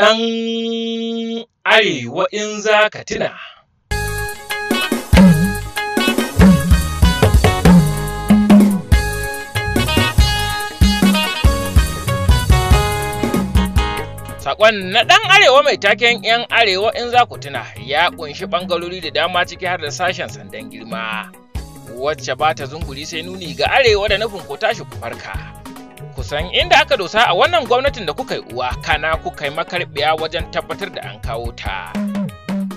ɗan Arewa in za ka tuna. Saƙon na ɗan Arewa mai taken 'yan Arewa in za ku tuna ya ƙunshi ɓangarori da dama ciki har da sashen sandan girma, wacce ba ta zunguri sai nuni ga Arewa da nufin ku tashi ku farka. Kusan inda aka dosa a wannan gwamnatin da kuka yi uwa kana kuka yi makarbiya wajen tabbatar da an kawo ta.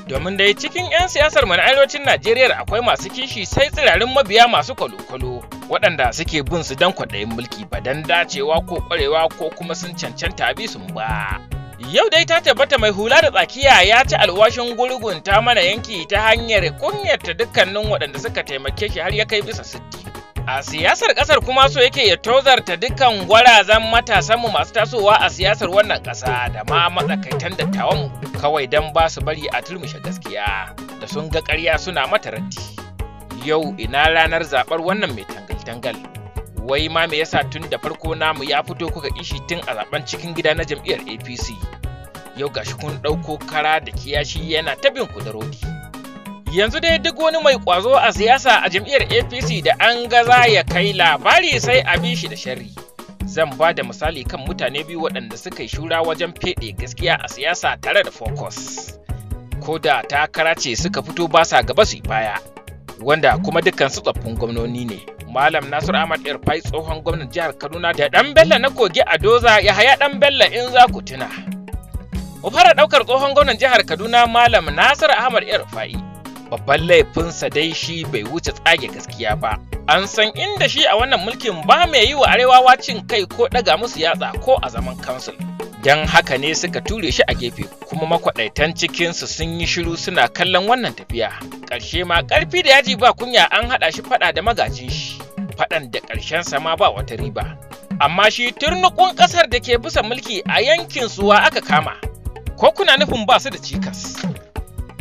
Domin dai cikin 'yan siyasar mu na arewacin Najeriya akwai masu kishi sai tsirarin mabiya masu kwalo-kwalo waɗanda suke bin su don kwaɗayin mulki ba don dacewa ko ƙwarewa ko kuma sun cancanta bi sun ba. Yau dai ta tabbata mai hula da tsakiya ya ci alwashin gurgunta mana yanki ta hanyar kunyata dukkanin waɗanda suka taimake shi har ya kai bisa 60. A siyasar ƙasar kuma so yake ya tozarta dukkan gwarazan matasanmu masu tasowa a siyasar wannan ƙasa da ma matsakaitan dattawanmu kawai don ba su bari a turmushe gaskiya da sun ga ƙarya suna mata raddi. Yau ina ranar zaɓar wannan mai tangal-tangal. Wai ma me yasa tun da farko namu ya fito kuka kishi tun a zaben cikin gida na jam'iyyar APC. Yau gashi kun ɗauko kara da kiyashi yana ta bin ku da rodi. Yanzu dai duk wani mai ƙwazo a siyasa a jam'iyyar APC da an ga za ya kai labari sai a bi shi da sharri. Zan ba da misali kan mutane biyu waɗanda suka yi shura wajen feɗe gaskiya a siyasa tare da focus. Ko da takara ce suka fito ba sa gaba su yi baya, wanda kuma dukkan su tsoffin gwamnoni ne. Malam Nasiru Ahmad Irfai tsohon gwamnan jihar Kaduna da ɗan Bello na Kogi a Doza ya haya ɗan Bello in za ku tuna. Mu fara ɗaukar tsohon gwamnan jihar Kaduna Malam Nasiru Ahmad Irfai. Babban laifinsa dai shi bai wuce tsage gaskiya ba. An san inda shi a wannan mulkin ba mai yi wa Arewawa cin kai ko ɗaga musu yatsa ko a zaman kansul. Don haka ne suka ture shi a gefe kuma makwaɗaitan cikinsu sun yi shiru suna kallon wannan tafiya. Ƙarshe ma ƙarfi da yaji ba kunya an haɗa shi faɗa da magajin shi. Faɗan da ƙarshensa ma ba wata riba. Amma shi turnukun ƙasar da ke bisa mulki a yankin suwa aka kama. Ko kuna nufin ba su da cikas?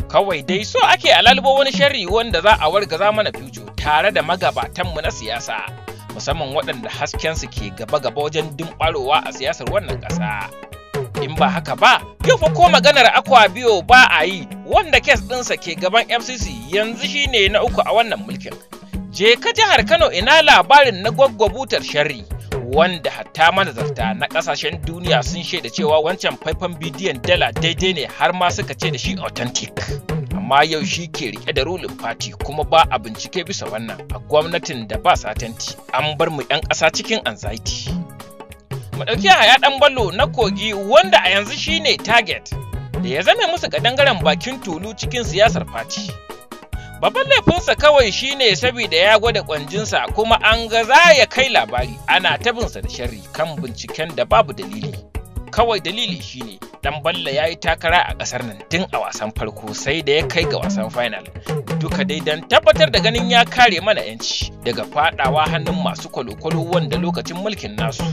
Kawai dai so ake alalbo wani sharri wanda za a wargaza mana fijo tare da magabatanmu na siyasa. Musamman waɗanda haskensu ke gaba-gaba wajen dimɓarowa a siyasar wannan ƙasa. In ba haka ba, yau fa ko maganar akwa biyo ba a yi wanda kes ɗinsa ke gaban FCC yanzu shine na uku a wannan mulkin. Je ka jihar Kano ina labarin na gwaggwabutar sharri wanda hatta manazarta na ƙasashen duniya sun shaida cewa wancan faifan bidiyon dala daidai ne har ma suka ce da shi authentic. Amma yau shi ke rike da ruling party kuma ba a bincike bisa wannan a gwamnatin da ba satanti an bar mu 'yan ƙasa cikin anxiety. Mu ɗauki Yahaya ɗan Bello na Kogi wanda a yanzu shine target da ya zame musu kadangaren bakin tulu cikin siyasar fati. Babban laifinsa kawai shine saboda ya gwada kwanjinsa kuma an ga za ya kai labari ana tabinsa da sharri kan binciken da babu dalili. Kawai dalili shine ɗan Bello ya yi takara a ƙasar nan tun a wasan farko sai da ya kai ga wasan final. Duka dai don tabbatar da ganin ya kare mana 'yanci daga faɗawa hannun masu kwalo-kwalo wanda lokacin mulkin nasu.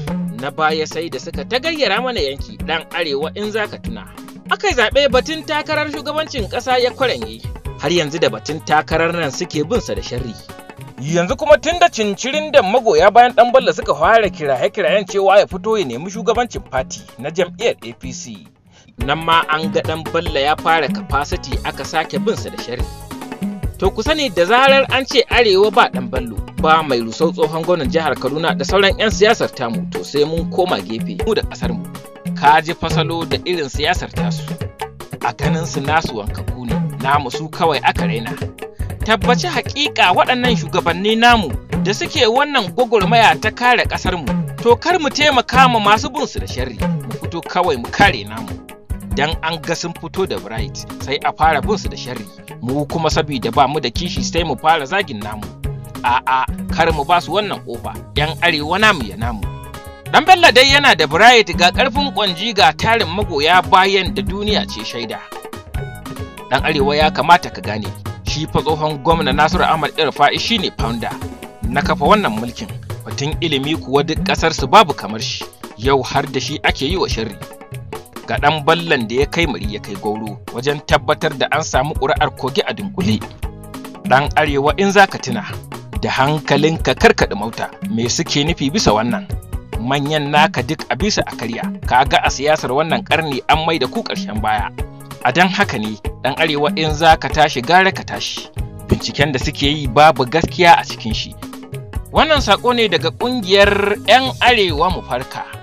Na baya sai da suka ta gayyara mana yanki ɗan Arewa in za ka tuna. Aka yi zaɓe batun takarar shugabancin ƙasa ya kwaranye. Har yanzu da batun takarar nan suke bin sa da sharri. Yanzu kuma tun da cincirin da magoya bayan ɗan Bello suka fara kiraye-kirayen cewa ya fito ya nemi shugabancin fati na jam'iyyar APC. Nan ma an ga ɗan Bello ya fara capacity aka sake bin sa da sharri. To ku sani da zarar an ce Arewa ba ɗan Bello ba mai rusau tsohon gwamnan jihar Kaduna da sauran 'yan siyasar tamu to sai mun koma gefe mu da ƙasar mu. Ka ji fasalo da irin siyasar tasu. A ganin su nasu wankaku ne, namu su kawai aka raina. Tabbaci haƙiƙa waɗannan shugabanni namu da suke wannan gwagwarmaya ta kare ƙasar mu. To kar mu taimaka ma masu bin su da sharri, mu fito kawai mu kare namu. Dan an ga sun fito da bright sai a fara bin su da sharri. Mu kuma saboda ba mu da kishi sai mu fara zagin namu. A'a, kar mu ba su wannan ƙofa, 'yan Arewa namu ya namu. Ɗan Bello dai yana da bright ga ƙarfin ƙwanji ga tarin magoya bayan da duniya ce shaida. Ɗan Arewa ya kamata ka gane, shi fa tsohon gwamna Nasiru Ahmad Irfai shine founder na kafa wannan mulkin. Batun ilimi kuwa duk ƙasar su babu kamar shi, yau har da shi ake yi wa sharri. Ga ɗan Bellon da ya kai mari ya kai gauro wajen tabbatar da an samu ƙuri'ar Kogi a dunkule. Ɗan Arewa in za ka tuna, da hankalinka karkaɗa mauta me suke nufi bisa wannan. manyan naka duk a bisa a karya, kaga a siyasar wannan karni an mai da ku ƙarshen baya. A dan haka ne ɗan arewa in za ka tashi gara ka tashi, binciken da suke yi babu gaskiya a cikin shi. Wannan saƙo ne daga ƙungiyar 'yan arewa mu farka.